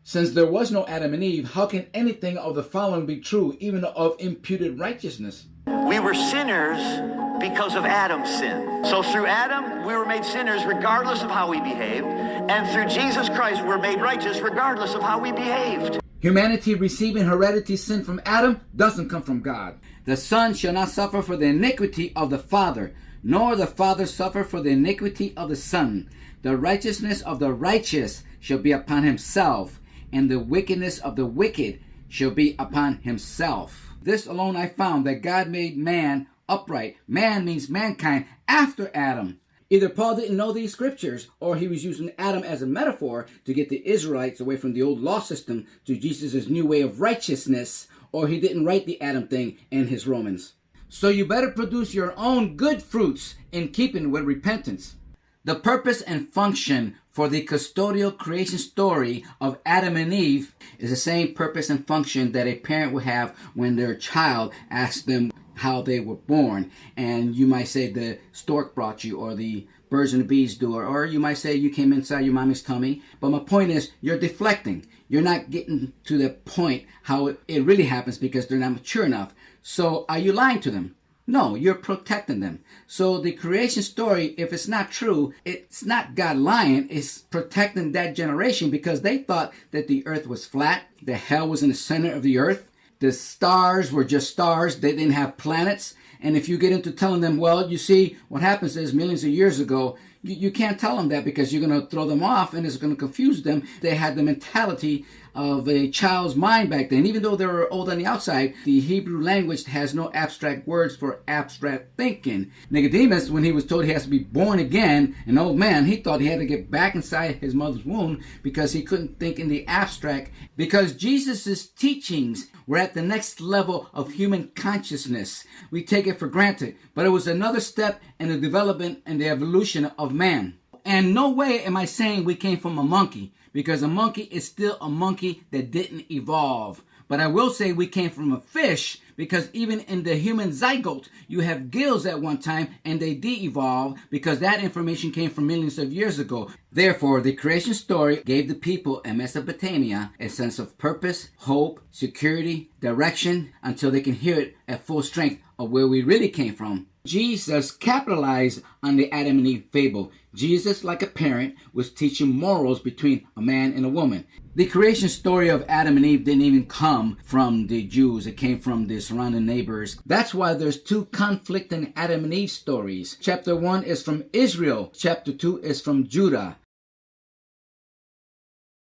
Since there was no Adam and Eve, how can anything of the following be true, even of imputed righteousness? We were sinners because of Adam's sin. So through Adam, we were made sinners regardless of how we behaved. And through Jesus Christ, we're made righteous regardless of how we behaved. Humanity receiving hereditary sin from Adam doesn't come from God. The Son shall not suffer for the iniquity of the Father, nor the Father suffer for the iniquity of the Son. The righteousness of the righteous shall be upon himself, and the wickedness of the wicked shall be upon himself. This alone I found, that God made man upright. Man means mankind after Adam. Either Paul didn't know these scriptures, or he was using Adam as a metaphor to get the Israelites away from the old law system to Jesus' new way of righteousness, or he didn't write the Adam thing in his Romans. So you better produce your own good fruits in keeping with repentance. The purpose and function for the custodial creation story of Adam and Eve is the same purpose and function that a parent would have when their child asks them how they were born. And you might say the stork brought you, or the birds and the bees do, or you might say you came inside your mommy's tummy. But my point is, you're deflecting. You're not getting to the point how it really happens because they're not mature enough. So are you lying to them? No, you're protecting them. So the creation story, if it's not true, it's not God lying, it's protecting that generation, because they thought that the earth was flat, the hell was in the center of the earth, the stars were just stars, they didn't have planets. And if you get into telling them, well, you see, what happens is millions of years ago, you can't tell them that, because you're going to throw them off and it's going to confuse them. They had the mentality of a child's mind back then. Even though they were old on the outside, the Hebrew language has no abstract words for abstract thinking. Nicodemus, when he was told he has to be born again, an old man, he thought he had to get back inside his mother's womb because he couldn't think in the abstract, because Jesus' teachings were at the next level of human consciousness. We take it for granted, but it was another step in the development and the evolution of man. And no way am I saying we came from a monkey, because a monkey is still a monkey that didn't evolve. But I will say we came from a fish, because even in the human zygote, you have gills at one time and they de-evolve, because that information came from millions of years ago. Therefore, the creation story gave the people in Mesopotamia a sense of purpose, hope, security, direction, until they can hear it at full strength of where we really came from. Jesus capitalized on the Adam and Eve fable. Jesus, like a parent, was teaching morals between a man and a woman. The creation story of Adam and Eve didn't even come from the Jews. It came from the surrounding neighbors. That's why there's two conflicting Adam and Eve stories. Chapter 1 is from Israel. Chapter 2 is from Judah.